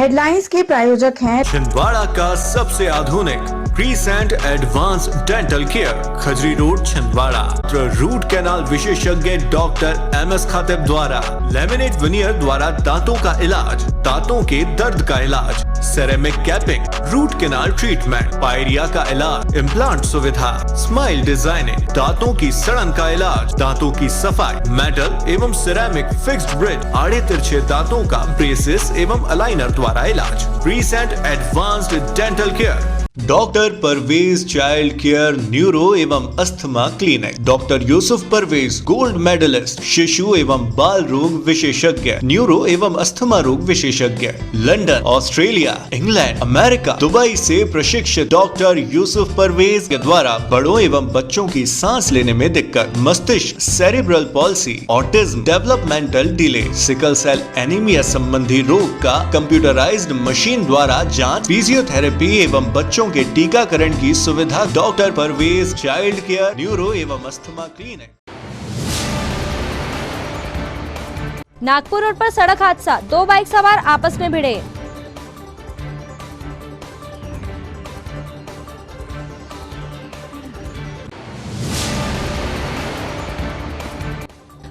Headlines के प्रायोजक हैं छिंदवाड़ा का सबसे आधुनिक crescent advance dental care, Khajri road Chhindwara. Root canal विशेषज्ञ डॉक्टर MS खातिब द्वारा लेमिनेट विनियर द्वारा दांतों का इलाज, दांतों के दर्द का इलाज, ceramic capping, root canal treatment, pyorrhoea का इलाज, इम्प्लांट सुविधा, स्माइल डिजाइनिंग, दांतों की सड़न का इलाज, दांतों की सफाई, मेटल एवं सिरेमिक फिक्स्ड ब्रिज, आड़े तिरछे दांतों का ब्रेसेस एवं अलाइनर द्वारा इलाज। Crescent advanced dental care, doctor Parvez child care neuro एवं asthma clinic, doctor Yusuf Parvez gold medallist, शिशु एवं बाल रोग विशेषज्ञ, न्यूरो एवं अस्थमा रोग विशेषज्ञ, London, Australia, England, America, Dubai से प्रशिक्षित डॉक्टर यूसुफ परवेज के द्वारा बड़ों एवं बच्चों की सांस लेने में दिक्कत, मस्तिष्क, cerebral palsy, autism, developmental delay, sickle cell anaemia संबंधी रोग का कंप्यूटराइज्ड मशीन द्वारा जांच, फिजियोथेरेपी एवं बच्चों के टीकाकरण की सुविधा। Doctor Parvez child care neuro एवं अस्थमा क्लिनिक। नागपुर रोड पर सड़क हादसा, 2 बाइक सवार आपस में भिड़े।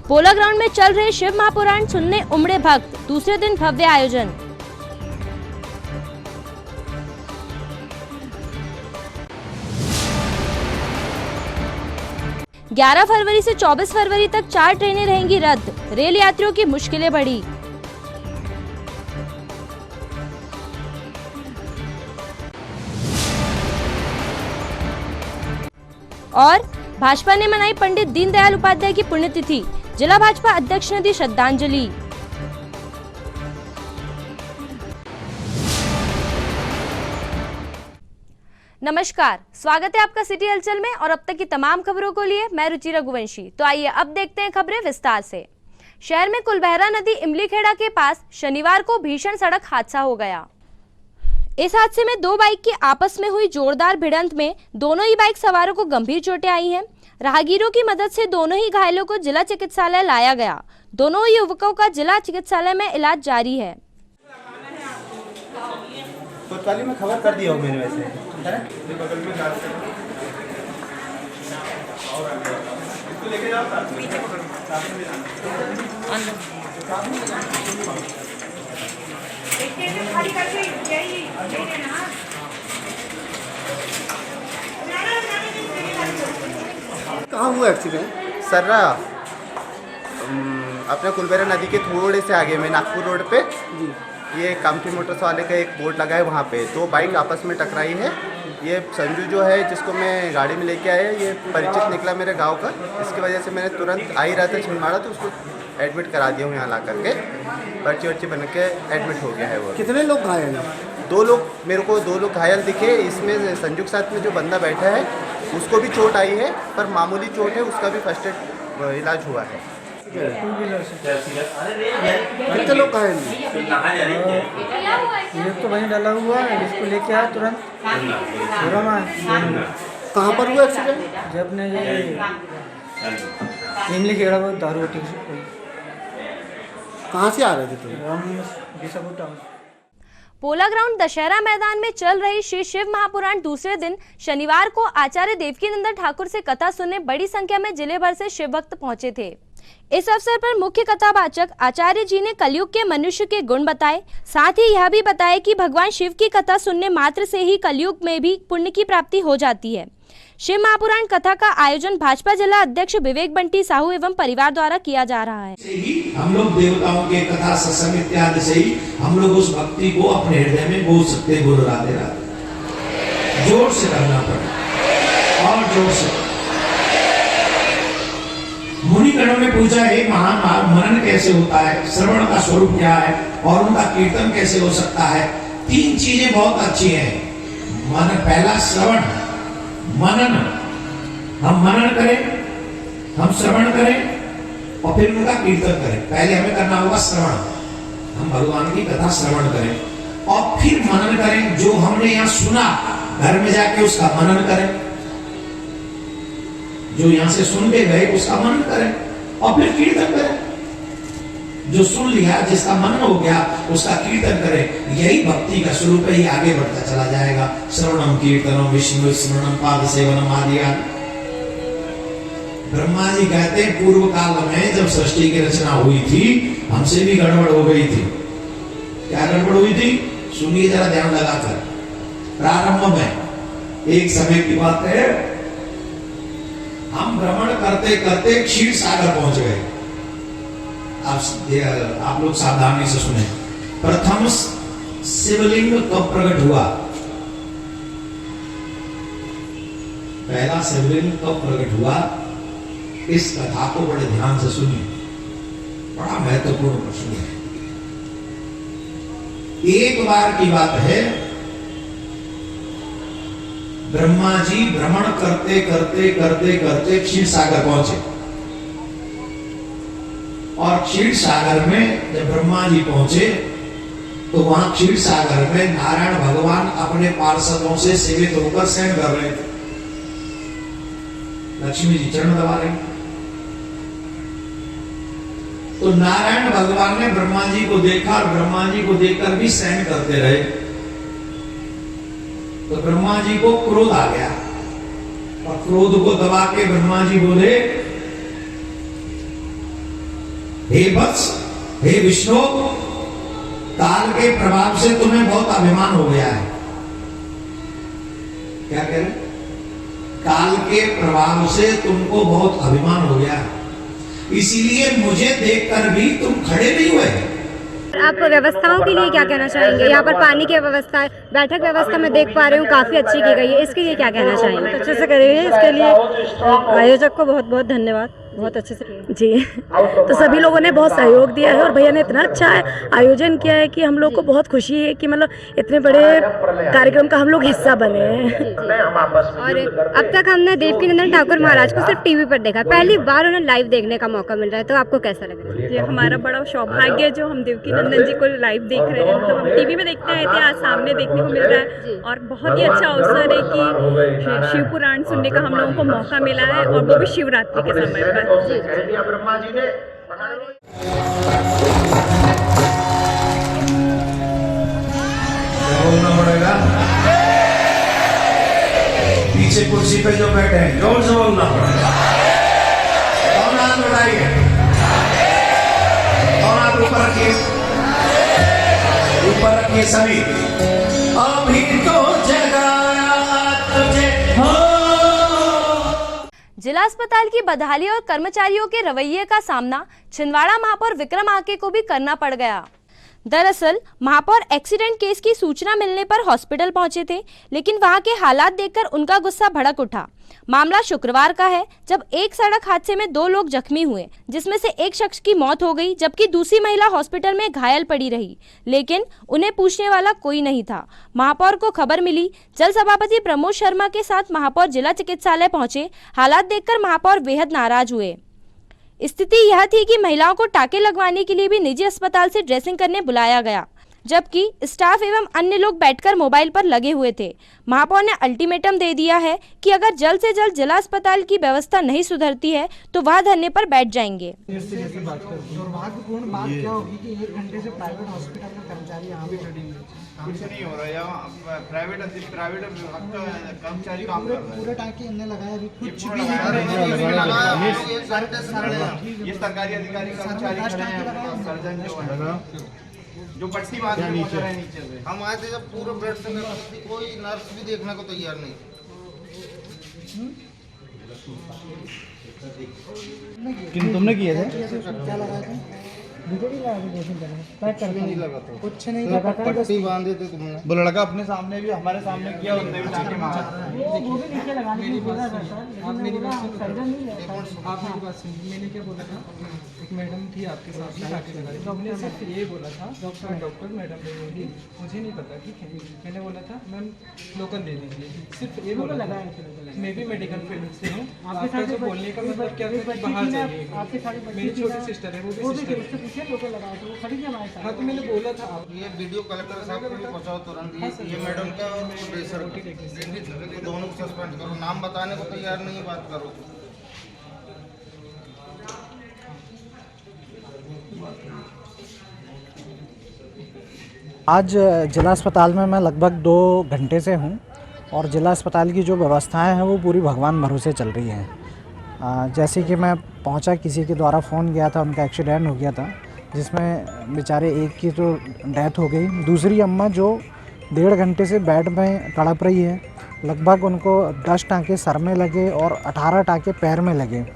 पोला ग्राउंड में चल रहे शिव महापुराण सुनने उमड़े भक्त, दूसरे दिन भव्य आयोजन। ग्यारह फरवरी से 24 फरवरी तक 4 ट्रेनें रहेंगी रद्द, रेल यात्रियों की मुश्किलें बढ़ी। और भाजपा ने मनाई पंडित दीनदयाल उपाध्याय की पुण्यतिथि, जिला भाजपा अध्यक्ष ने दी श्रद्धांजलि। नमस्कार, स्वागत है आपका सिटी हलचल में और अब तक की तमाम खबरों को लिए मैं रुचि रघुवंशी। तो आइए अब देखते हैं खबरें विस्तार से। शहर में कुलबहरा नदी इमलीखेड़ा के पास शनिवार को भीषण सड़क हादसा हो गया। इस हादसे में 2 बाइक की आपस में हुई जोरदार भिड़ंत में दोनों ही बाइक सवारों को गंभीर चोटें आई हैं। राहगीरों की मदद से दोनों ही घायलों को जिला चिकित्सालय लाया गया। दोनों युवकों का जिला चिकित्सालय में इलाज जारी है। कोतवाली में खबर कर दिया हो मैंने वैसे बगल में लेके जाओ पीछे पकड़ो। खाली करके यही कहाँ हुआ एक्सीडेंट? सर्रा अपने कुलबेरा नदी के थोड़े से आगे में नागपुर रोड पे ये कामठी मोटर्स वाले का एक बोर्ड लगा है, वहाँ पे 2 बाइक आपस में टकराई है। ये संजू जो है जिसको मैं गाड़ी में लेके आया, ये परिचित निकला मेरे गांव का। इसकी वजह से मैंने तुरंत आ ही रहा था छिंदवाड़ा, तो उसको एडमिट करा दिया हूँ यहाँ ला करके। पर्ची वर्ची बन के एडमिट हो गया है वो। कितने लोग घायल हैं? 2 लोग, मेरे को 2 लोग घायल दिखे। इसमें संजू के साथ में जो बंदा बैठा है उसको भी चोट आई है, पर मामूली चोट है, उसका भी फर्स्ट एड इलाज हुआ है। कितने लोग घायल हैं? ये तो वहीं डाला हुआ है, इसको लेके आया तुरंत। कहाँ पर हुआ एक्सीडेंट? जब ने ये इमलीखेड़ा वो दारू रोटी कहाँ से आ रहे थे तुम? हम पोला ग्राउंड दशहरा मैदान में चल रही श्री शिव महापुराण दूसरे दिन शनिवार को आचार्य देवकीनंदन ठाकुर से कथा सुनने बड़ी संख्या में जिले भर से शिव भक्त पहुंचे थे। इस अवसर पर मुख्य कथावाचक आचार्य जी ने कलयुग के मनुष्य के गुण बताए। साथ ही यह भी बताया कि भगवान शिव की कथा सुनने मात्र से ही कलयुग में भी पुण्य की प्राप्ति हो जाती है। शिव महापुराण कथा का आयोजन भाजपा जिला अध्यक्ष विवेक बंटी साहू एवं परिवार द्वारा किया जा रहा है। हम लोग देवताओं के कथा सत्संग इत्यादि से ही हम लोग उस भक्ति को अपने हृदय में बोल सकते, बोल राधे राधे। जोर से करना पड़े और जोर से। मुनिगणों ने पूछा है महान मनन कैसे होता है, श्रवण का स्वरूप क्या है और उनका कीर्तन कैसे हो सकता है। 3 चीजें बहुत अच्छी हैं। मन, पहला श्रवण, मनन, हम मनन करें, हम श्रवण करें और फिर उनका कीर्तन करें। पहले हमें करना होगा श्रवण, हम भगवान की कथा श्रवण करें और फिर मनन करें। जो हमने यहाँ सुना घर में जाके उसका मनन करें, जो यहाँ से सुन के गए उसका मनन करें और फिर कीर्तन करें। जो सुन लिया, जिसका मनन हो गया, उसका कीर्तन करे। यही भक्ति का स्वरूप है, ये आगे बढ़ता चला जाएगा। श्रवणम कीर्तनम विष्णु स्मरणम पाद सेवनम आदि। ब्रह्मा जी कहते हैं पूर्व काल में जब सृष्टि की रचना हुई थी, हमसे भी गड़बड़ हो गई थी। क्या गड़बड़ हुई थी? सुनिए जरा ध्यान लगाकर। प्रारंभ में एक समय की बात है, हम भ्रमण करते करते क्षीर सागर पहुंच गए। आप लोग सावधानी से सुने। प्रथम शिवलिंग कब प्रकट हुआ? पहला शिवलिंग कब प्रकट हुआ? इस कथा को बड़े ध्यान से सुनिए, बड़ा महत्वपूर्ण प्रश्न है। एक बार की बात है, ब्रह्मा जी भ्रमण करते करते करते करते क्षीर सागर पहुंचे। और क्षीर सागर में जब ब्रह्मा जी पहुंचे तो वहां क्षीर सागर में नारायण भगवान अपने पार्षदों से सेवित होकर शयन कर रहे थे। लक्ष्मी जी चरण दबा रही। तो नारायण भगवान ने ब्रह्मा जी को देखा और ब्रह्मा जी को देखकर भी शयन करते रहे। तो ब्रह्मा जी को क्रोध आ गया और क्रोध को दबा के ब्रह्मा जी बोले, हे वत्स, हे विष्णु, काल के प्रभाव से तुम्हें बहुत अभिमान हो गया है। क्या कह रहे? काल के प्रभाव से तुमको बहुत अभिमान हो गया है, इसीलिए मुझे देखकर भी तुम खड़े नहीं हुए। आप व्यवस्थाओं के लिए क्या कहना चाहेंगे? यहाँ पर पानी की व्यवस्था, बैठक व्यवस्था मैं देख पा रही हूँ काफ़ी अच्छी की गई है, इसके लिए क्या कहना चाहेंगे? अच्छे से करेंगे, इसके लिए आयोजक को बहुत बहुत धन्यवाद, बहुत अच्छे से जी। तो सभी लोगों ने बहुत सहयोग दिया है और भैया ने इतना अच्छा आयोजन किया है कि हम लोग को बहुत खुशी है कि मतलब इतने बड़े कार्यक्रम का हम लोग हिस्सा बने हैं। और अब तक हमने देवकीनंदन ठाकुर महाराज को सिर्फ टीवी पर देखा, पहली बार उन्हें लाइव देखने का मौका मिल रहा है, तो आपको कैसा लग रहा है? ये हमारा बड़ा सौभाग्य है जो हम देवकीनंदन जी को लाइव देख रहे हैं। मतलब हम टीवी में देखते हैं तो आज सामने देखने को मिल रहा है और बहुत ही अच्छा अवसर है कि शिव पुराण सुनने का हम लोगों को मौका मिला है, और वो भी शिवरात्रि के समय पर। ब्रह्मा जी ने बोलना पड़ेगा। पीछे कुर्सी पे जो बैठे हैं जोर से बोलना पड़ेगा। और हाथ उठाइए, और हाथ ऊपर रखिए, ऊपर रखिए सभी। अभी तो जगाया तुझे हो। जिला अस्पताल की बदहाली और कर्मचारियों के रवैये का सामना छिंदवाड़ा महापौर विक्रम आके को भी करना पड़ गया। दरअसल महापौर एक्सीडेंट केस की सूचना मिलने पर हॉस्पिटल पहुंचे थे, लेकिन वहां के हालात देखकर उनका गुस्सा भड़क उठा। मामला शुक्रवार का है, जब एक सड़क हादसे में 2 लोग जख्मी हुए, जिसमें से एक शख्स की मौत हो गई, जबकि दूसरी महिला हॉस्पिटल में घायल पड़ी रही, लेकिन उन्हें पूछने वाला कोई नहीं था। महापौर को खबर मिली, जल सभापति प्रमोद शर्मा के साथ महापौर जिला चिकित्सालय पहुंचे। हालात देखकर महापौर बेहद नाराज हुए। स्थिति यह थी कि महिलाओं को टाके लगवाने के लिए भी निजी अस्पताल से ड्रेसिंग करने बुलाया गया, जबकि स्टाफ एवं अन्य लोग बैठकर मोबाइल पर लगे हुए थे। महापौर ने अल्टीमेटम दे दिया है कि अगर जल्द से जल्द जिला अस्पताल की व्यवस्था नहीं सुधरती है तो वह धरने पर बैठ जाएंगे। दुर्भाग्यपूर्ण बात क्या होगी कि 1 घंटे से प्राइवेट हॉस्पिटल के कर्मचारी यहाँ पे खड़े हैं। कुछ नहीं हो रहा है, प्राइवेट विभाग का कर्मचारी काम कर रहा है। पूरे टाँके इनने लगाया, अभी कुछ भी ये सरकारी अधिकारी कर्मचारी खड़े हैं, सर्जन जो है जो पट्टी बांध के पहुंच रहे हैं नीचे से। हम आए थे जब पूरे ब्लड से कोई नर्स भी देखने को तैयार नहीं। तुमने किए थे? क्या लगाए थे? मुझे नहीं लगा, पैक करके नहीं लगा था, कुछ नहीं लगा, पट्टी बांधे थे तुमने। वो लड़का अपने सामने भी, हमारे सामने किया, उसने भी टाँके मारा। वो भी नीचे लगाने के लिए बोला था सर, आप मेरी बात सुन, सर्जन नहीं है। आप मेरी बात सुन, मैंने क्या बोला था, एक मैडम थी आपके साथ में टाँके लगाई, तो हमने सिर्फ ये बोला था, डॉक्टर मैडम ने बोली मुझे नहीं पता कि मैंने बोला था मैम लोकल दे दीजिए, सिर्फ ये बोला लगाया। मैं भी मेडिकल फील्ड से हूँ, आपके साथ बोलने का मतलब क्या है, बाहर जाइए। आपके साथ मेरी छोटी सिस्टर है, वो भी सिस्टर है। लोगों लगाया तो वो खड़ी है हमारे साथ। हाँ, तो मैंने बोला था आप ये वीडियो कलेक्टर साहब को भी पहुंचाओ तुरंत। ये मैडम का और प्रोफेसर की दोनों को सस्पेंड करो। नाम बताने को तैयार नहीं, बात करो। आज जिला अस्पताल में मैं लगभग 2 घंटे से हूँ और जिला अस्पताल की जो व्यवस्थाएं हैं वो पूरी भगवान भरोसे चल रही हैं। जैसे कि मैं पहुँचा, किसी के द्वारा फ़ोन गया था, उनका एक्सीडेंट हो गया था जिसमें बेचारे एक की तो डेथ हो गई। दूसरी अम्मा जो 1.5 घंटे से बेड में तड़प रही है, लगभग उनको 10 टाँके सर में लगे और 18 टाँके पैर में लगे।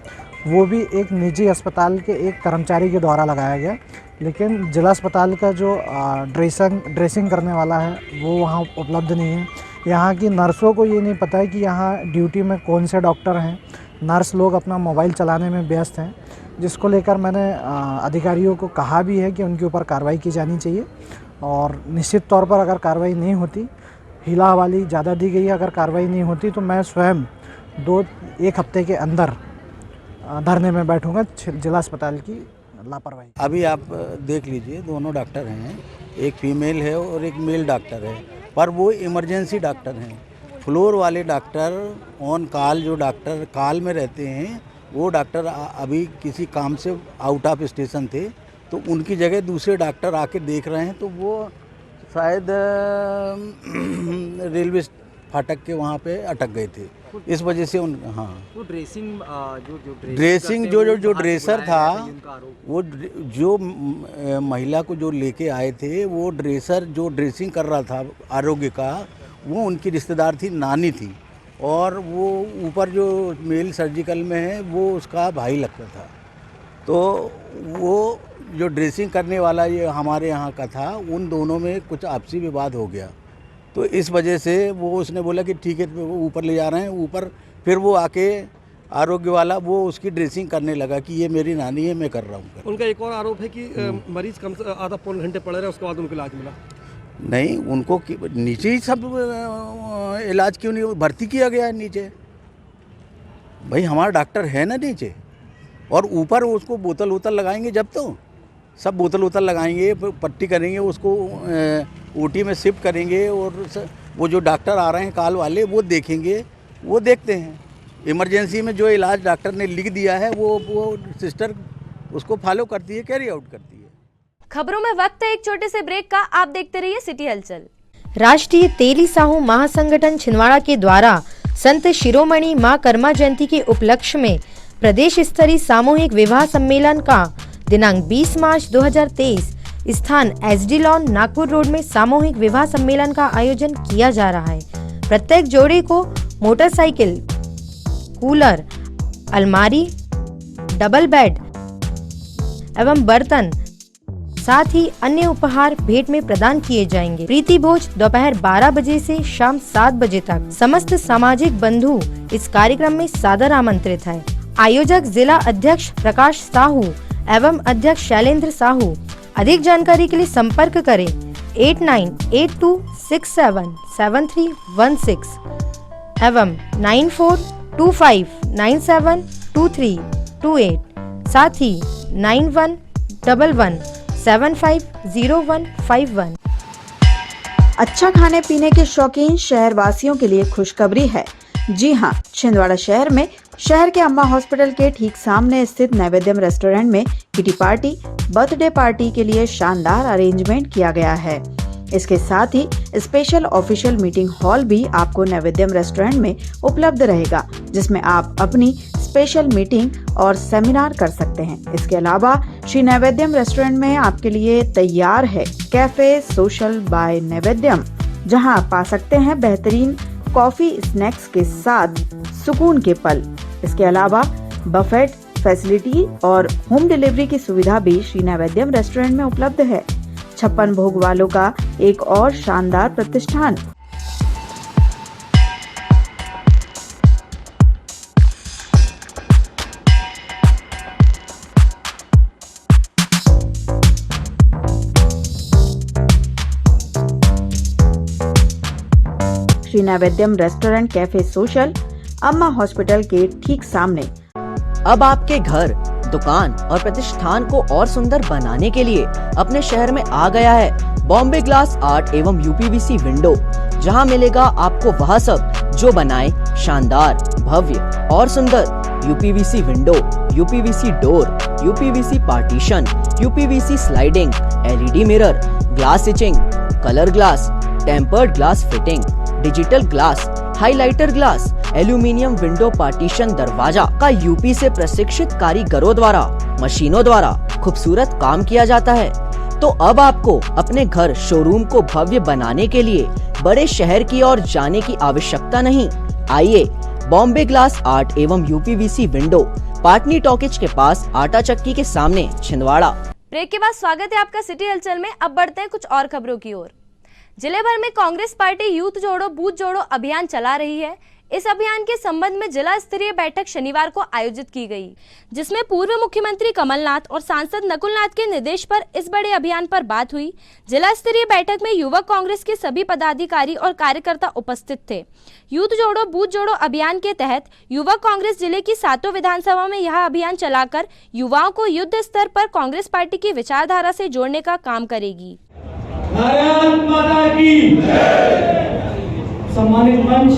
वो भी एक निजी अस्पताल के एक कर्मचारी के द्वारा लगाया गया, लेकिन जिला अस्पताल का जो ड्रेसिंग करने वाला है वो वहाँ उपलब्ध नहीं है। यहाँ की नर्सों को ये नहीं पता है कि यहाँ ड्यूटी में कौन से डॉक्टर हैं। नर्स लोग अपना मोबाइल चलाने में व्यस्त हैं, जिसको लेकर मैंने अधिकारियों को कहा भी है कि उनके ऊपर कार्रवाई की जानी चाहिए और निश्चित तौर पर अगर कार्रवाई नहीं होती, हीला हवाली ज़्यादा दी गई है, अगर कार्रवाई नहीं होती तो मैं स्वयं 1 हफ्ते के अंदर धरने में बैठूंगा जिला अस्पताल की लापरवाही। अभी आप देख लीजिए, दोनों डॉक्टर हैं, एक फीमेल है और एक मेल डॉक्टर है, पर वो इमरजेंसी डॉक्टर हैं। फ्लोर वाले डॉक्टर ऑन कॉल, जो डॉक्टर कॉल में रहते हैं, वो डॉक्टर अभी किसी काम से आउट ऑफ स्टेशन थे, तो उनकी जगह दूसरे डॉक्टर आके देख रहे हैं, तो वो शायद रेलवे फाटक के वहाँ पे अटक गए थे, इस वजह से उन वो ड्रेसिंग जो ड्रेसर था, वो जो महिला को जो लेके आए थे, वो ड्रेसर जो ड्रेसिंग कर रहा था आरोग्य का, वो उनकी रिश्तेदार थी, नानी थी, और वो ऊपर जो मेल सर्जिकल में है वो उसका भाई लगता था। तो वो जो ड्रेसिंग करने वाला ये हमारे यहाँ का था, उन दोनों में कुछ आपसी विवाद हो गया, तो इस वजह से वो उसने बोला कि ठीक है, वो ऊपर ले जा रहे हैं। ऊपर फिर वो आके आरोग्य वाला वो उसकी ड्रेसिंग करने लगा कि ये मेरी नानी है, मैं कर रहा हूँ। उनका एक और आरोप है कि मरीज कम से आधा पौन घंटे पड़े रहे, उसके बाद उनको इलाज मिला नहीं। उनको नीचे ही सब इलाज क्यों नहीं भर्ती किया गया है नीचे? भाई हमारा डॉक्टर है ना नीचे, और ऊपर उसको बोतल वोतल लगाएंगे, जब तो सब बोतल वोतल लगाएंगे, पट्टी करेंगे, उसको ओटी में शिफ्ट करेंगे, और वो जो डॉक्टर आ रहे हैं कॉल वाले वो देखेंगे, वो देखते हैं। इमरजेंसी में जो इलाज डॉक्टर ने लिख दिया है वो सिस्टर उसको फॉलो करती है, कैरी आउट करती है। खबरों में वक्त है एक छोटे से ब्रेक का, आप देखते रहिए सिटी हलचल। राष्ट्रीय तेली साहू महासंगठन छिंदवाड़ा के द्वारा संत शिरोमणि मां कर्मा जयंती के उपलक्ष्य में प्रदेश स्तरीय सामूहिक विवाह सम्मेलन का दिनांक 20 मार्च 2023 स्थान एसडी लॉन नागपुर रोड में सामूहिक विवाह सम्मेलन का आयोजन किया जा रहा है। प्रत्येक जोड़े को मोटरसाइकिल, कूलर, अलमारी, डबल बेड एवं बर्तन, साथ ही अन्य उपहार भेंट में प्रदान किए जाएंगे। प्रीति भोज दोपहर 12 बजे से शाम 7 बजे तक। समस्त सामाजिक बंधु इस कार्यक्रम में सादर आमंत्रित है। आयोजक जिला अध्यक्ष प्रकाश साहू एवं अध्यक्ष शैलेंद्र साहू। अधिक जानकारी के लिए संपर्क करें 8982677316 एवं 9425972328, साथ ही 9111750151। अच्छा खाने पीने के शौकीन शहर वासियों के लिए खुशखबरी है। जी हाँ, छिंदवाड़ा शहर में शहर के अम्मा हॉस्पिटल के ठीक सामने स्थित नैवेद्यम रेस्टोरेंट में किटी पार्टी, बर्थडे पार्टी के लिए शानदार अरेंजमेंट किया गया है। इसके साथ ही स्पेशल ऑफिशियल मीटिंग हॉल भी आपको नैवेद्यम रेस्टोरेंट में उपलब्ध रहेगा, जिसमें आप अपनी स्पेशल मीटिंग और सेमिनार कर सकते हैं। इसके अलावा श्री नैवेद्यम रेस्टोरेंट में आपके लिए तैयार है कैफे सोशल बाय नैवेद्यम, जहां आप पा सकते हैं बेहतरीन कॉफी स्नैक्स के साथ सुकून के पल। इसके अलावा बफेट फैसिलिटी और होम डिलीवरी की सुविधा भी श्री नैवेद्यम रेस्टोरेंट में उपलब्ध है। 56 भोग वालों का एक और शानदार प्रतिष्ठान। Shri naivedyam restaurant cafe social, अम्मा हॉस्पिटल के ठीक सामने। अब आपके घर, दुकान और प्रतिष्ठान को और सुंदर बनाने के लिए अपने शहर में आ गया है बॉम्बे ग्लास आर्ट एवं यूपीवीसी विंडो, जहां मिलेगा आपको वह सब जो बनाए शानदार, भव्य और सुंदर UPVC window, UPVC door, UPVC partition, UPVC sliding, LED mirror, glass stitching, colour glass, tempered glass fitting, digital glass, highlighter glass, aluminium window partition दरवाजा का यूपी से प्रशिक्षित कारीगरों द्वारा मशीनों द्वारा खूबसूरत काम किया जाता है। तो अब आपको अपने घर शोरूम को भव्य बनाने के लिए बड़े शहर की ओर जाने की आवश्यकता नहीं। आइए बॉम्बे ग्लास आर्ट एवं यूपीवीसी विंडो, पाटनी टॉकीज के पास, आटा चक्की के सामने, छिंदवाड़ा। ब्रेक के बाद स्वागत है आपका सिटी हलचल में। अब बढ़ते हैं कुछ और खबरों की ओर। जिले भर में कांग्रेस पार्टी यूथ जोड़ो बूथ जोड़ो अभियान चला रही है। इस अभियान के संबंध में जिला स्तरीय बैठक शनिवार को आयोजित की गई, जिसमें पूर्व मुख्यमंत्री कमलनाथ और सांसद नकुलनाथ के निर्देश पर इस बड़े अभियान पर बात हुई। जिला स्तरीय बैठक में युवक कांग्रेस के सभी पदाधिकारी और कार्यकर्ता उपस्थित थे। यूथ जोड़ो बूथ जोड़ो अभियान के तहत युवक कांग्रेस जिले की 7 विधानसभा में यह अभियान चलाकर युवाओं को युद्ध स्तर पर कांग्रेस पार्टी की विचारधारा से जोड़ने का काम करेगी। भारत माता की सम्मानित मंच,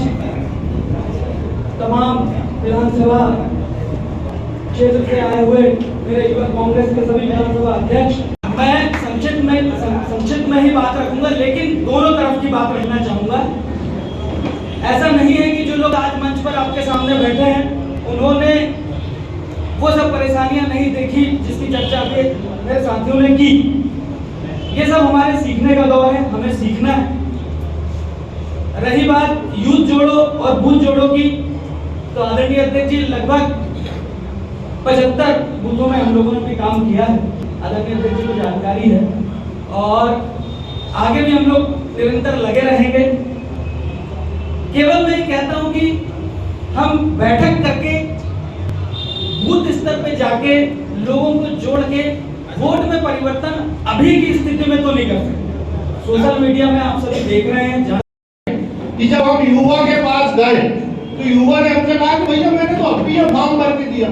तमाम विधानसभा क्षेत्र से आए हुए मेरे युवक कांग्रेस के सभी विधानसभा अध्यक्ष, मैं संक्षिप्त में ही बात रखूंगा, लेकिन दोनों तरफ की बात रखना चाहूंगा। ऐसा नहीं है कि जो लोग आज मंच पर आपके सामने बैठे हैं उन्होंने वो सब परेशानियां नहीं देखी जिसकी चर्चा मेरे साथियों ने की। ये सब हमारे सीखने का दौर है, हमें सीखना है। रही बात यूथ जोड़ो और बूथ जोड़ो की, तो आदरणीय अध्यक्ष जी लगभग 75 बूथों में हम लोगों ने भी काम किया है, आदरणीय अध्यक्ष जी को जानकारी है, और आगे भी हम लोग निरंतर लगे रहेंगे। केवल मैं कहता हूं कि हम बैठक करके बूथ स्तर पे जाके लोगों को जोड़ के वोट में परिवर्तन अभी की स्थिति में तो नहीं कर सकते। सोशल मीडिया में आप सभी देख रहे हैं कि जब हम युवा के पास गए तो युवा ने हमसे कहा कि भैया मैंने तो अभी ये फॉर्म भर के दिया,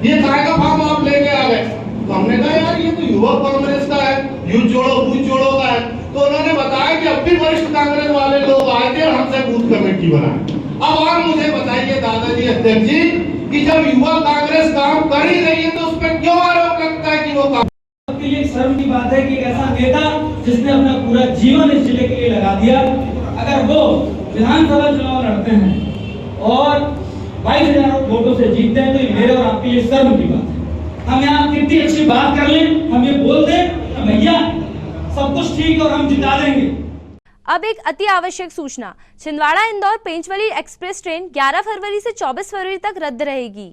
ये काय का फॉर्म आप लेके आ गए। तो हमने कहा यार ये तो युवा कांग्रेस का है, यूथ जोड़ो बूथ जोड़ो का है। तो उन्होंने बताया कि अब भी वरिष्ठ कांग्रेस वाले लोग आए थे और हमसे बूथ कमेटी बनाई। अब आप मुझे बताइए दादाजी अध्यक्ष जी कि जब युवा कांग्रेस काम कर ही रही है तो उस पर क्यों आरोप लगता है कि वो काम के लिए शर्म की बात है कि एक ऐसा नेता जिसने अपना पूरा जीवन इस जिले के लिए लगा दिया, अगर वो विधानसभा चुनाव लड़ते हैं और 22,000 वोटों से जीतते हैं तो ये मेरे और आपके लिए शर्म की बात है। हम यहाँ कितनी अच्छी बात कर लें, हम ये बोल दें भैया सब कुछ ठीक और हम जिता देंगे। अब एक अति आवश्यक सूचना, छिंदवाड़ा इंदौर पेंचवली एक्सप्रेस ट्रेन 11 फरवरी से 24 फरवरी तक रद्द रहेगी।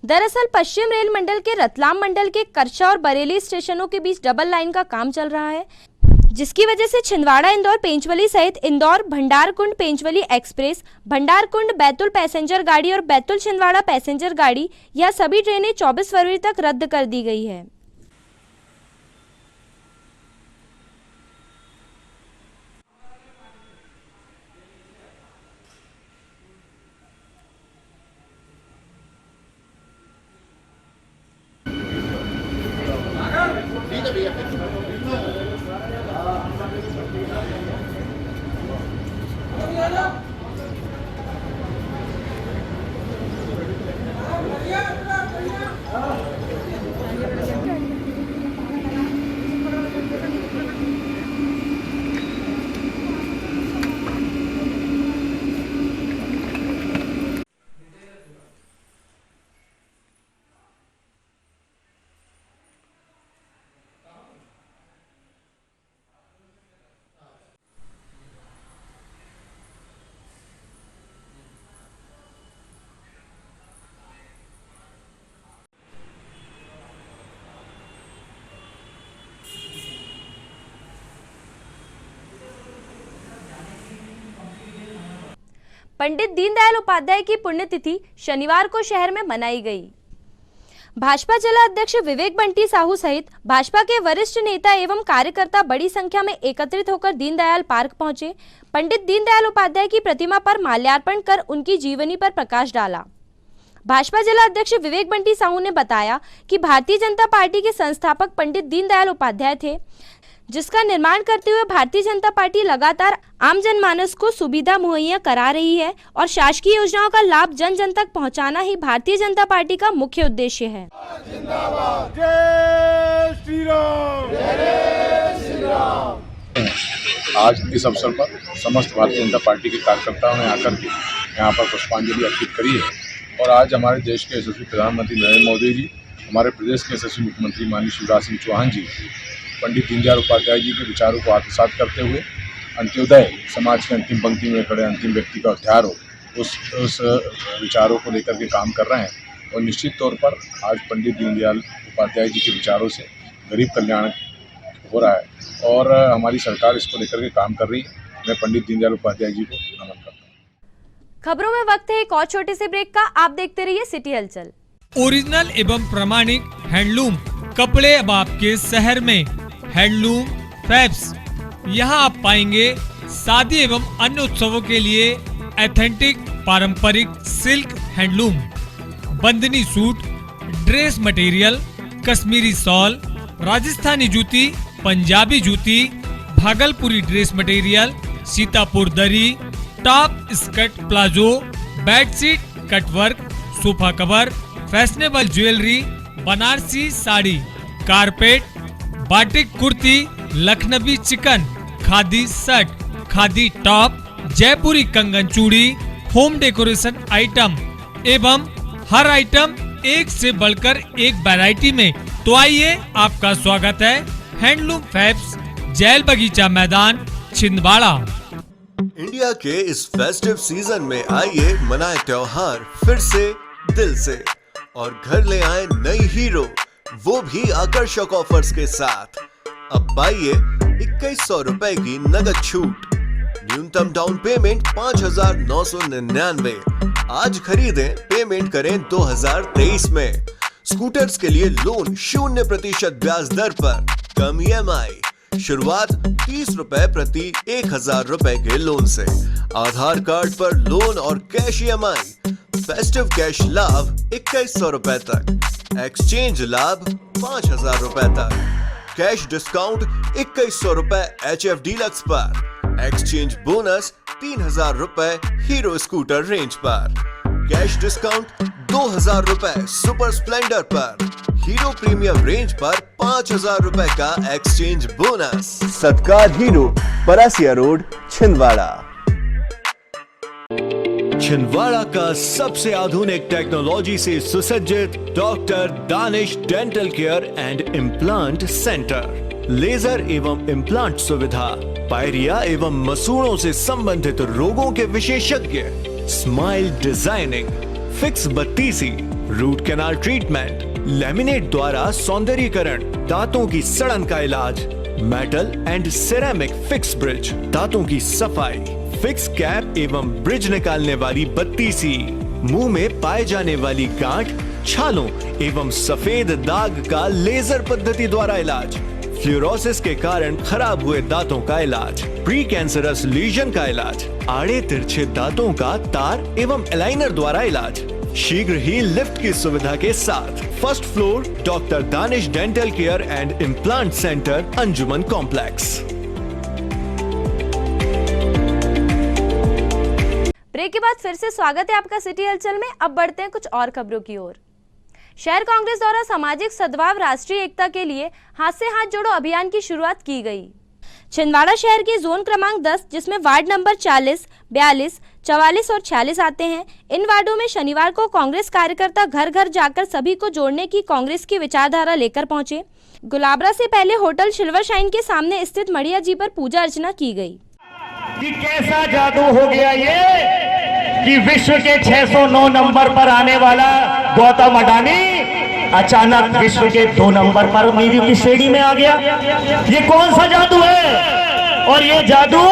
दरअसल पश्चिम रेल मंडल के रतलाम मंडल के करछा और बरेली स्टेशनों के बीच डबल लाइन का काम चल रहा है, जिसकी वजह से छिंदवाड़ा इंदौर पेंचवली सहित इंदौर भंडारकुंड पेंचवली एक्सप्रेस, भंडारकुंड बैतुल पैसेंजर गाड़ी और बैतुल छिंदवाड़ा पैसेंजर गाड़ी, यह सभी ट्रेनें 24 फरवरी तक रद्द कर दी गई है। पंडित दीनदयाल उपाध्याय की पुण्यतिथि शनिवार को शहर में मनाई गई। भाजपा जिला अध्यक्ष विवेक बंटी साहू सहित भाजपा के वरिष्ठ नेता एवं कार्यकर्ता बड़ी संख्या में एकत्रित होकर दीनदयाल पार्क पहुंचे। पंडित दीनदयाल उपाध्याय की प्रतिमा पर माल्यार्पण कर उनकी जीवनी पर प्रकाश डाला। भाजपा जिला अध्यक्ष विवेक बंटी साहू ने बताया कि भारतीय जनता पार्टी के संस्थापक पंडित दीनदयाल उपाध्याय थे, जिसका निर्माण करते हुए भारतीय जनता पार्टी लगातार आम जनमानस को सुविधा मुहैया करा रही है और शासकीय योजनाओं का लाभ जन जन तक पहुंचाना ही भारतीय जनता पार्टी का मुख्य उद्देश्य है। जय श्री राम, जय श्री राम। आज इस अवसर पर समस्त भारतीय जनता पार्टी के कार्यकर्ताओं ने आकर के यहाँ पर पुष्पांजलि अर्पित करी है और आज हमारे देश के यशस्वी प्रधानमंत्री नरेंद्र मोदी जी, हमारे प्रदेश के यशस्वी मुख्यमंत्री माननीय शिवराज सिंह चौहान जी पंडित दीनदयाल उपाध्याय जी के विचारों को आत्मसात करते हुए अंत्योदय समाज के अंतिम पंक्ति में खड़े अंतिम व्यक्ति का उद्धार हो उस विचारों को लेकर के काम कर रहे हैं और निश्चित तौर पर आज पंडित दीनदयाल उपाध्याय जी के विचारों से गरीब कल्याण हो रहा है और हमारी सरकार इसको लेकर के काम कर रही है। मैं पंडित दीनदयाल उपाध्याय जी को नमन करता हूँ। खबरों में वक्त है एक और छोटे से ब्रेक का। आप देखते रहिए सिटी हलचल। ओरिजिनल एवं प्रमाणिक हैंडलूम कपड़े अब आपके शहर में। हैंडलूम फैब्स, यहाँ आप पाएंगे शादी एवं अन्य उत्सवों के लिए एथेंटिक पारंपरिक silk handloom, bandhani suit, dress material, Kashmiri shawl, Rajasthani jutti, Punjabi jutti, Bhagalpuri dress material, Sitapur dhurrie, top skirt palazzo, bedsheet cutwork, sofa cover, fashionable jewellery, Banarasi sari, carpet, batik kurti, Lucknowi chikan, khadi shirt, khadi top, Jaipuri कंगन चूड़ी, होम डेकोरेशन आइटम एवं हर आइटम एक से बढ़कर एक वैरायटी में। तो आइए, आपका स्वागत है हैंडलूम फैब्स, जैल बगीचा मैदान, छिंदवाड़ा। इंडिया के इस फेस्टिव सीजन में आइए मनाए त्योहार फिर से दिल से और घर ले आए नई हीरो, वो भी आकर्षक ऑफर्स के साथ। अब पाइए 2100 रुपए की नगद छूट, न्यूनतम डाउन पेमेंट 5,999। आज खरीदें, पेमेंट करें 2023 में। स्कूटर्स के लिए लोन 0% ब्याज दर पर, कम EMI, शुरुआत 30 रुपए प्रति 1000 रुपए के लोन से। आधार कार्ड पर लोन और कैश EMI, फेस्टिव कैश लाभ 2100 रुपए तक, एक्सचेंज लाभ 5000 रुपए तक, कैश डिस्काउंट 2100 रुपए HF डीलक्स पर, एक्सचेंज बोनस 3000 रुपए हीरो स्कूटर रेंज पर, कैश डिस्काउंट 2000 रुपए सुपर स्प्लेंडर पर, हीरो प्रीमियम रेंज पर 5000 रुपए का exchange bonus. Satkar Hero, Parasia road, Chhindwara. Chhindwara का सबसे आधुनिक टेक्नोलॉजी से सुसज्जित doctor Danish dental care and implant centre, laser एवं इम्प्लांट सुविधा, पायरिया एवं मसूड़ों से संबंधित रोगों के विशेषज्ञ, स्माइल डिजाइनिंग, फिक्स बत्तीसी, रूट कैनाल ट्रीटमेंट, लैमिनेट द्वारा सौंदर्यीकरण, दांतों की सड़न का इलाज, metal and ceramic fix bridge, दांतों की सफाई, फिक्स कैप एवं ब्रिज निकालने वाली बत्तीसी, मुंह में पाए जाने वाली गांठ, छालों एवं सफेद दाग का लेजर पद्धति द्वारा इलाज, फ्लोरोसिस के कारण खराब हुए दांतों का इलाज, प्री कैंसरस लीजन का इलाज, आड़े तिरछे दांतों का तार एवं एलाइनर द्वारा इलाज, शीघ्र ही लिफ्ट की सुविधा के साथ। First floor doctor Danish dental care and implant centre, Anjuman complex. Break के बाद फिर से स्वागत है आपका सिटी हलचल में। अब बढ़ते हैं कुछ और खबरों की ओर। शहर कांग्रेस द्वारा सामाजिक सद्भाव राष्ट्रीय एकता के लिए हाथ से हाथ जोड़ो अभियान की शुरुआत की गई। छिंदवाड़ा शहर के जोन क्रमांक 10, जिसमें वार्ड नंबर 40, 42, 44 और 46 आते हैं, इन वार्डों में शनिवार को कांग्रेस कार्यकर्ता घर घर जाकर सभी को जोड़ने की कांग्रेस की विचारधारा लेकर पहुंचे। गुलाबरा से पहले होटल सिल्वर शाइन के सामने स्थित मड़िया जी पर पूजा अर्चना की गई। कि कैसा जादू हो गया ये कि विश्व के 609 नंबर पर आने वाला गौतम अडानी अचानक विश्व के 2 नंबर पर मेरी की श्रेणी में आ गया। ये कौन सा जादू है? और ये जादू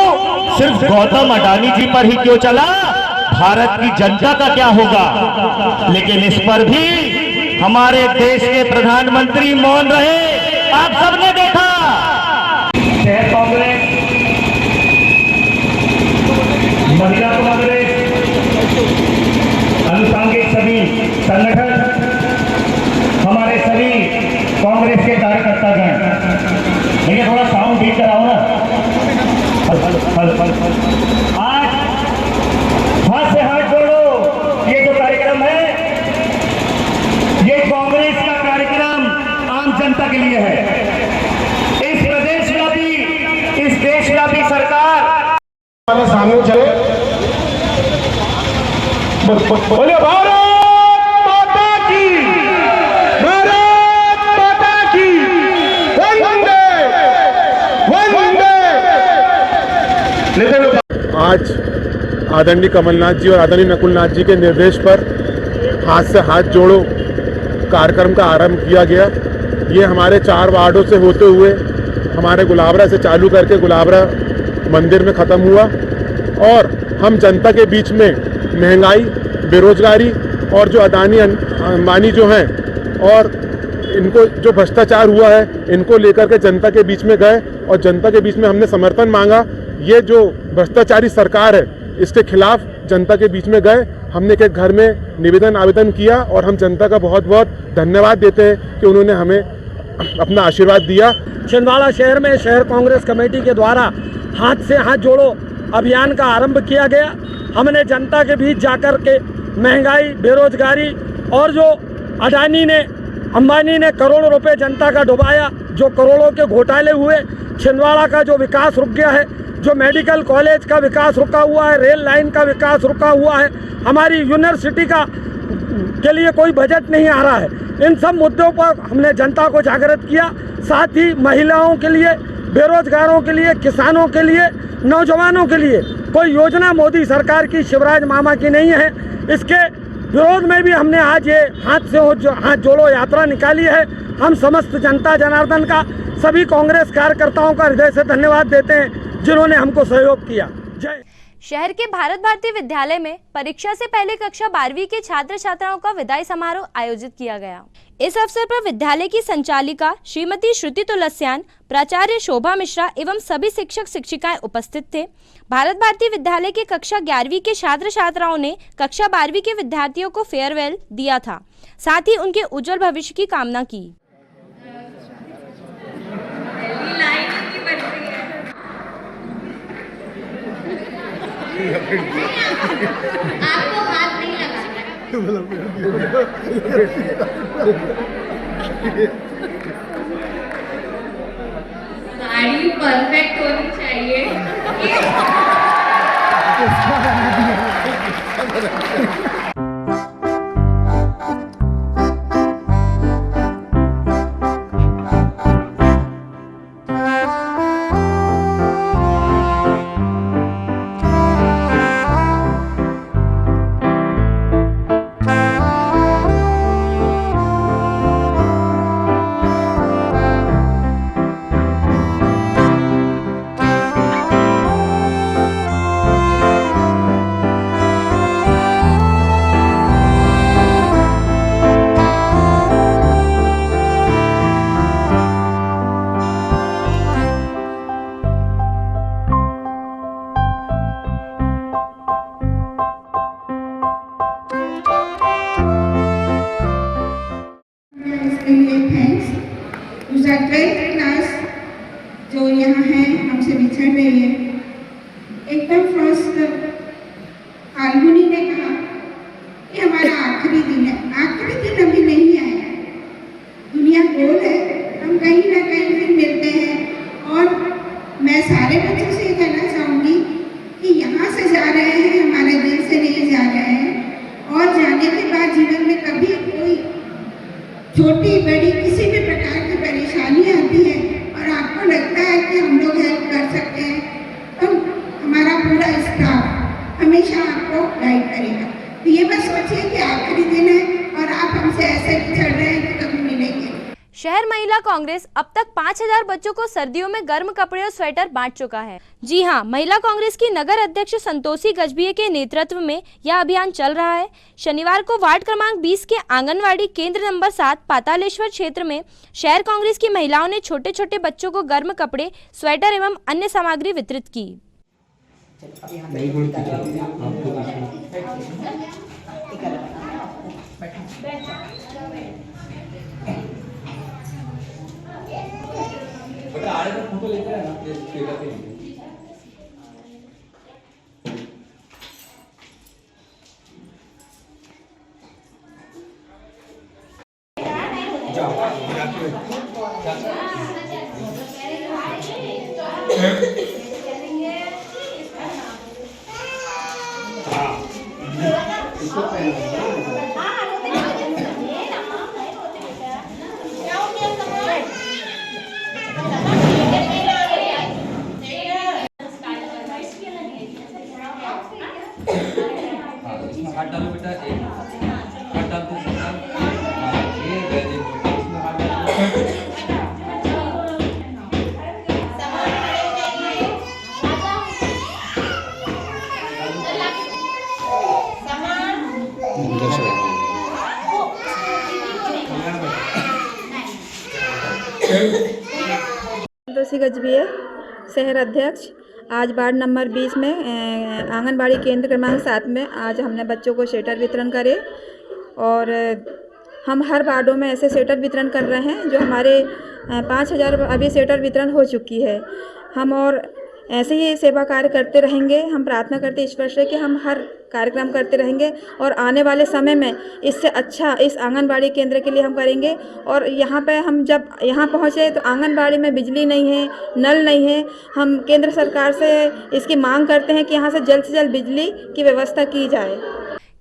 सिर्फ गौतम अडानी जी पर ही क्यों चला? भारत की जनता का क्या होगा? लेकिन इस पर भी हमारे देश के प्रधानमंत्री मौन रहे। आप सबने देखा शहर कांग्रेस, महिला कांग्रेस, अनुसांगिक सभी संगठन, हमारे सभी कांग्रेस के कार्यकर्तागण, देखिए थोड़ा साउंड ठीक कराओ ना। आज हाथ से हाथ जोड़ो, ये जो कार्यक्रम है ये कांग्रेस का कार्यक्रम आम जनता के लिए है। इस प्रदेश व्यापी, इस देश सामने चले। बोले भारत माता की, भारत माता की, वंदे वंदे। आज आदरणीय कमलनाथ जी और आदरणीय नकुलनाथ जी के निर्देश पर हाथ से हाथ जोड़ो कार्यक्रम का आरंभ किया गया। ये हमारे 4 वार्डों से होते हुए हमारे गुलाबरा से चालू करके गुलाबरा मंदिर में ख़त्म हुआ और हम जनता के बीच में महंगाई, बेरोजगारी और जो अदानी अंबानी जो हैं और इनको जो भ्रष्टाचार हुआ है इनको लेकर के जनता के बीच में गए और जनता के बीच में हमने समर्थन मांगा। ये जो भ्रष्टाचारी सरकार है इसके खिलाफ जनता के बीच में गए, हमने एक घर में निवेदन आवेदन किया और हम जनता का बहुत बहुत धन्यवाद देते हैं कि उन्होंने हमें अपना आशीर्वाद दिया। छिंदवाड़ा शहर में शहर कांग्रेस कमेटी के द्वारा हाथ से हाथ जोड़ो अभियान का आरंभ किया गया। हमने जनता के बीच जाकर के महंगाई, बेरोजगारी और जो अडानी ने, अंबानी ने करोड़ों रुपए जनता का डुबाया, जो करोड़ों के घोटाले हुए, छिंदवाड़ा का जो विकास रुक गया है, जो मेडिकल कॉलेज का विकास रुका हुआ है, रेल लाइन का विकास रुका हुआ है, हमारी यूनिवर्सिटी का के लिए कोई बजट नहीं आ रहा है, इन सब मुद्दों पर हमने जनता को जागृत किया। साथ ही महिलाओं के लिए, बेरोजगारों के लिए, किसानों के लिए, नौजवानों के लिए कोई योजना मोदी सरकार की, शिवराज मामा की नहीं है। इसके विरोध में भी हमने आज ये हाथ से हाथ जोड़ो यात्रा निकाली है। हम समस्त जनता जनार्दन का, सभी कांग्रेस कार्यकर्ताओं का हृदय से धन्यवाद देते हैं जिन्होंने हमको सहयोग किया। जय। शहर के भारत भारती विद्यालय में परीक्षा से पहले कक्षा 12वीं के छात्र छात्राओं का विदाई समारोह आयोजित किया गया। इस अवसर पर विद्यालय की संचालिका श्रीमती श्रुति तुलसियान, प्राचार्य शोभा मिश्रा एवं सभी शिक्षक शिक्षिकाएं उपस्थित थे। भारत भारती विद्यालय के कक्षा 11वीं के छात्र छात्राओं ने कक्षा 12वीं के विद्यार्थियों को फेयरवेल दिया था, साथ ही उनके उज्जवल भविष्य की कामना की। आपको हाथ नहीं लगाना। गाड़ी परफेक्ट होनी चाहिए। जो यहाँ है हमसे बिछड़ रही है। एकदम फर्स्ट फाल्गुनी ने कहा कि हमारा आखिरी दिन है, आखिरी दिन अभी नहीं आया, दुनिया गोल है, हम कहीं ना कहीं फिर मिलते हैं। और मैं सारे बच्चों से ये कहना चाहूँगी कि यहाँ से जा रहे हैं, हमारे दिल से नहीं जा रहे हैं, और जाने के बाद जीवन में कभी कोई छोटी बड़ी किसी भी प्रकार की परेशानी आती है और आपको लगता है कि हम लोग हेल्प कर सकते हैं, तो हमारा पूरा स्टाफ हमेशा आपको गाइड करेगा। तो ये बस सोचिए कि आखिरी दिन है और आप हमसे ऐसे बिछड़ रहे हैं कि कभी मिलेंगे। शहर महिला कांग्रेस अब तक 5000 बच्चों को सर्दियों में गर्म कपड़े और स्वेटर बांट चुका है। जी हां, महिला कांग्रेस की नगर अध्यक्ष संतोषी गजभिये के नेतृत्व में यह अभियान चल रहा है। शनिवार को वार्ड क्रमांक 20 के आंगनवाड़ी केंद्र नंबर 7 पातालेश्वर क्षेत्र में शहर कांग्रेस की महिलाओं ने छोटे छोटे बच्चों को गर्म कपड़े, स्वेटर एवं अन्य सामग्री वितरित की। फोटो लेते हैं ना, संतोषी गजभिये, शहर अध्यक्ष। आज वार्ड नंबर 20 में आंगनबाड़ी केंद्र क्रमांक 7 में आज हमने बच्चों को स्वेटर वितरण करे और हम हर वार्डों में ऐसे स्वेटर वितरण कर रहे हैं। जो हमारे 5000 अभी स्वेटर वितरण हो चुकी है। हम और ऐसे ही सेवा कार्य करते रहेंगे। हम प्रार्थना करते ईश्वर से कि हम हर कार्यक्रम करते रहेंगे और आने वाले समय में इससे अच्छा इस आंगनबाड़ी केंद्र के लिए हम करेंगे। और यहाँ पे हम जब यहाँ पहुँचे तो आंगनबाड़ी में बिजली नहीं है, नल नहीं है। हम केंद्र सरकार से इसकी मांग करते हैं कि यहाँ से जल्द बिजली की व्यवस्था की जाए।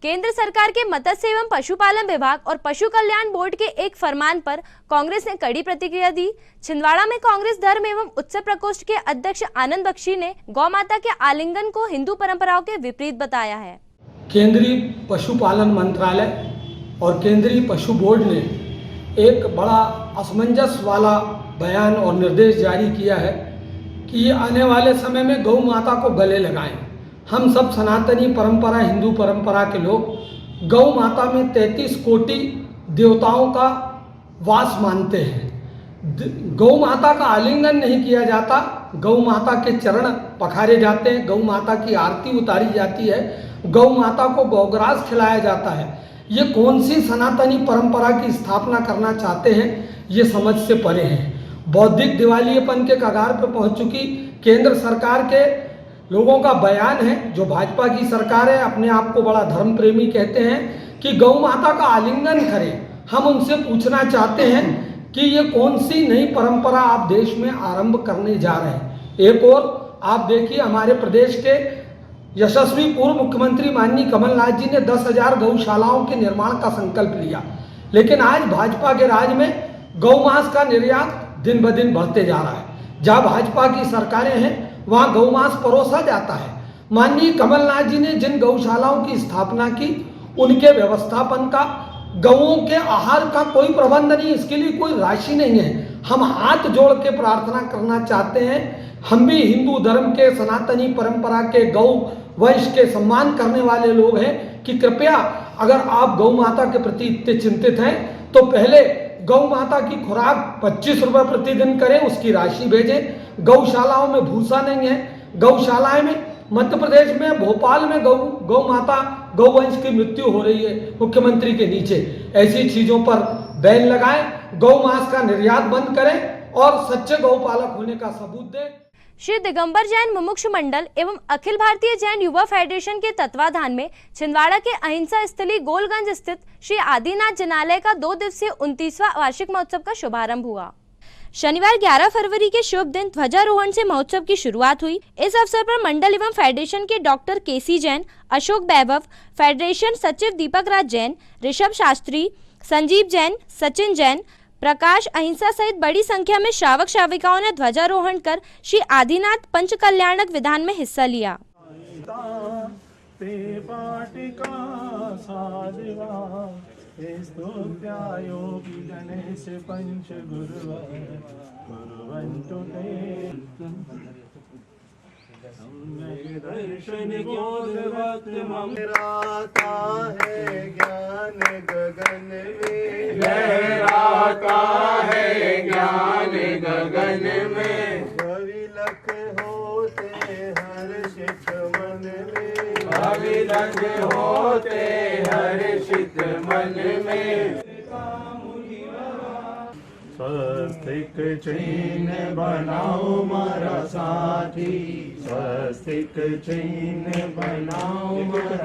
केंद्र सरकार के मत्स्य एवं पशुपालन विभाग और पशु कल्याण बोर्ड के एक फरमान पर कांग्रेस ने कड़ी प्रतिक्रिया दी। छिंदवाड़ा में कांग्रेस धर्म एवं उत्सव प्रकोष्ठ के अध्यक्ष आनंद बख्शी ने गौ माता के आलिंगन को हिंदू परंपराओं के विपरीत बताया है। केंद्रीय पशुपालन मंत्रालय और केंद्रीय पशु बोर्ड ने एक बड़ा असमंजस वाला बयान और निर्देश जारी किया है कि आने वाले समय में गौ माता को गले लगाएं। हम सब सनातनी परंपरा, हिंदू परंपरा के लोग गौ माता में 33 कोटि देवताओं का वास मानते हैं। गौ माता का आलिंगन नहीं किया जाता, गौ माता के चरण पखारे जाते हैं, गौ माता की आरती उतारी जाती है, गौ माता को गौग्रास खिलाया जाता है। ये कौन सी सनातनी परंपरा की स्थापना करना चाहते हैं, ये समझ से परे हैं। बौद्धिक दिवालियेपन के कगार पर पहुंच चुकी केंद्र सरकार के लोगों का बयान है, जो भाजपा की सरकार है, अपने आप को बड़ा धर्म प्रेमी कहते हैं, कि गौ माता का आलिंगन करें। हम उनसे पूछना चाहते हैं कि ये कौन सी नई परंपरा आप देश में आरंभ करने जा रहे हैं। एक और आप देखिए, हमारे प्रदेश के यशस्वी पूर्व मुख्यमंत्री माननीय कमलनाथ जी ने 10,000 गौशालाओं के निर्माण का संकल्प लिया, लेकिन आज भाजपा के राज में गौमांस का निर्यात दिन ब दिन बढ़ते जा रहा है। जहाँ भाजपा की सरकारें हैं वहाँ गौमांस परोसा जाता है। माननीय कमलनाथ जी ने जिन गौशालाओं की स्थापना की, उनके व्यवस्थापन का, गौओं के आहार का कोई प्रबंध नहीं, इसके लिए कोई राशि नहीं है। हम हाथ जोड़ के प्रार्थना करना चाहते हैं, हम भी हिंदू धर्म के, सनातनी परंपरा के, गौ वंश के सम्मान करने वाले लोग हैं, कि कृपया अगर आप गौ माता के प्रति इतने चिंतित हैं तो पहले गौ माता की खुराक 25 रुपये प्रतिदिन करें, उसकी राशि भेजें। गौशालाओं में भूसा नहीं है। गौशालाएं में मध्य प्रदेश में भोपाल में गौ माता गौवंश की मृत्यु हो रही है मुख्यमंत्री के नीचे। ऐसी चीजों पर बैन लगाएं, गौ मांस का निर्यात बंद करें और सच्चे गौपालक होने का सबूत दें। श्री दिगंबर जैन मुमुक्ष मंडल एवं अखिल भारतीय जैन युवा फेडरेशन के तत्वाधान में छिंदवाड़ा के अहिंसा स्थली गोलगंज स्थित श्री आदिनाथ जनालय का 2 दिवसीय 29वां वार्षिक महोत्सव का शुभारंभ हुआ। शनिवार 11 फरवरी के शुभ दिन ध्वजारोहण से महोत्सव की शुरुआत हुई। इस अवसर पर मंडल एवं फेडरेशन के डॉक्टर केसी जैन, अशोक वैभव, फेडरेशन सचिव दीपक राज जैन, ऋषभ शास्त्री, संजीव जैन, सचिन जैन, प्रकाश अहिंसा सहित बड़ी संख्या में श्रावक श्राविकाओं ने ध्वजारोहण कर श्री आदिनाथ पंच कल्याणक विधान में हिस्सा लिया। गणेश पंच दर्शन लहराता है ज्ञान गगन में, लहराता है ज्ञान गगन में, भविलख होते हर्षित मन में, भविलख होते हर्षित मन में। स्वस्तिक चिन्ह बनाओ मारा साथी, स्वस्तिक चिन्ह बनाओ मारा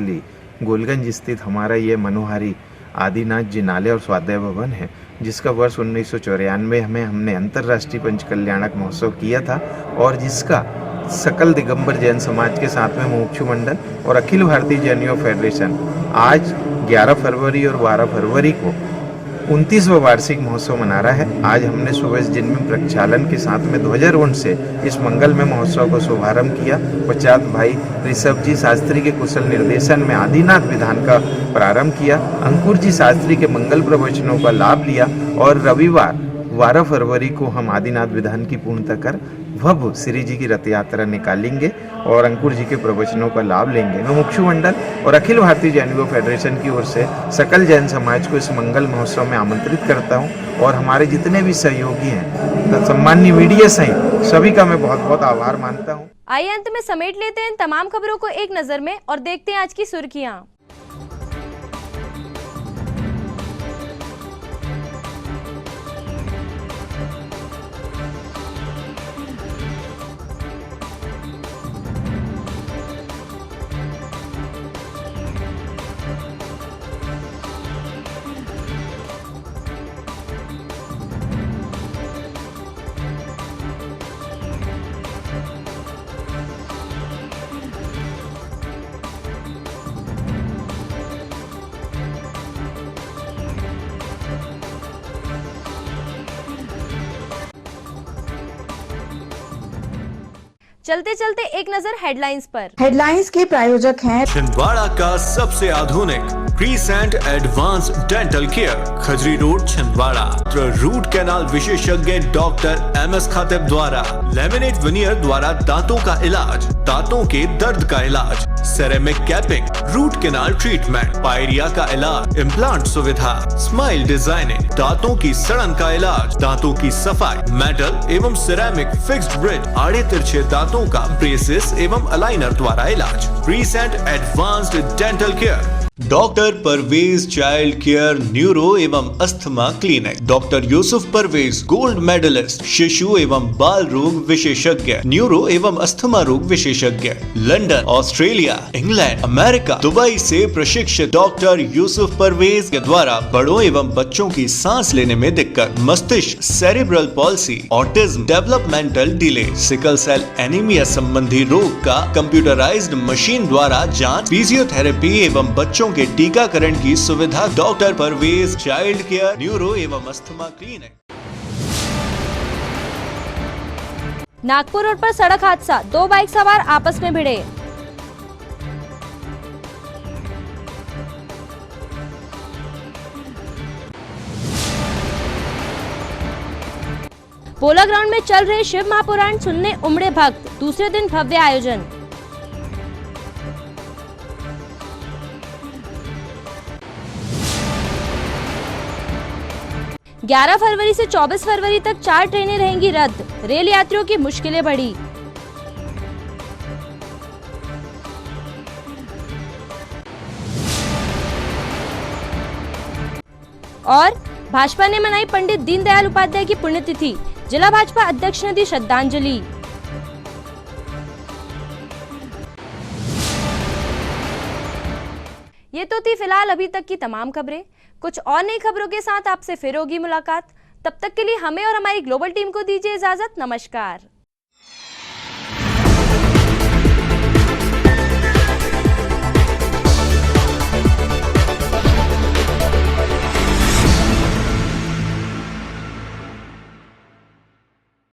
स्थली गोलगंज स्थित हमारा ये मनोहारी आदिनाथ जिनालय और स्वाध्याय भवन है, जिसका वर्ष 1994 में हमने अंतर्राष्ट्रीय पंचकल्याणक महोत्सव किया था और जिसका सकल दिगंबर जैन समाज के साथ में मुमुक्षु मंडल और अखिल भारतीय जैन योग फेडरेशन आज 11 फरवरी और 12 फरवरी को 29वां वार्षिक महोत्सव मना रहा है। आज हमने सुबह इस दिन में प्रक्षालन के साथ में ध्वजारोहण से इस मंगलमय महोत्सव को शुभारंभ किया। पश्चात भाई ऋषभ जी शास्त्री के कुशल निर्देशन में आदिनाथ विधान का प्रारंभ किया। अंकुर जी शास्त्री के मंगल प्रवचनों का लाभ लिया और रविवार 12 फरवरी को हम आदिनाथ विधान की पूर्णता कर भव्य श्री जी की रथ यात्रा निकालेंगे और अंकुर जी के प्रवचनों का लाभ लेंगे। मुमुक्षु मंडल और अखिल भारतीय जैन योग फेडरेशन की ओर से सकल जैन समाज को इस मंगल महोत्सव में आमंत्रित करता हूं और हमारे जितने भी सहयोगी हैं, सम्माननीय मीडिया सहित सभी का मैं बहुत बहुत आभार मानता हूं। आइए अंत में समेट लेते हैं इन तमाम खबरों को एक नजर में और देखते हैं आज की सुर्खियां। चलते चलते एक नजर हेडलाइंस पर। हेडलाइंस के प्रायोजक हैं छिंदवाड़ा का सबसे आधुनिक crescent advance dental care, Khajri road Chhindwara. Root canal विशेषज्ञ डॉक्टर MS खातिब द्वारा लेमिनेट विनियर द्वारा दांतों का इलाज, दांतों के दर्द का इलाज, ceramic capping, root canal treatment, pyorrhoea का इलाज, इम्प्लांट सुविधा, स्माइल डिजाइनिंग, दांतों की सड़न का इलाज, दांतों की सफाई, मेटल एवं सिरेमिक फिक्स्ड ब्रिज, आड़े तिरछे दांतों का ब्रेसेस एवं अलाइनर द्वारा इलाज। Crescent advanced dental care, doctor Parvez child care neuro एवं asthma clinic, doctor Yusuf Parvez gold medallist शिशु एवं बाल रोग विशेषज्ञ, न्यूरो एवं अस्थमा रोग विशेषज्ञ, London, Australia, England, America, Dubai से प्रशिक्षित डॉक्टर यूसुफ परवेज के द्वारा बड़ों एवं बच्चों की सांस लेने में दिक्कत, मस्तिष्क, cerebral palsy, autism, developmental delay, sickle cell anaemia संबंधी रोग का कंप्यूटराइज्ड मशीन द्वारा जांच, फिजियोथेरेपी एवं बच्चों के टीकाकरण की सुविधा। Doctor Parvez child care neuro एवं अस्थमा क्लिनिक। नागपुर रोड पर सड़क हादसा, 2 बाइक सवार आपस में भिड़े। पोला ग्राउंड में चल रहे शिव महापुराण सुनने उमड़े भक्त, दूसरे दिन भव्य आयोजन। ग्यारह फरवरी से 24 फरवरी तक 4 ट्रेनें रहेंगी रद्द, रेल यात्रियों की मुश्किलें बढ़ी। और भाजपा ने मनाई पंडित दीनदयाल उपाध्याय की पुण्यतिथि, जिला भाजपा अध्यक्ष ने दी श्रद्धांजलि। ये तो थी फिलहाल अभी तक की तमाम खबरें। कुछ और नई खबरों के साथ आपसे फिर होगी मुलाकात। तब तक के लिए हमें और हमारी ग्लोबल टीम को दीजिए इजाजत। नमस्कार।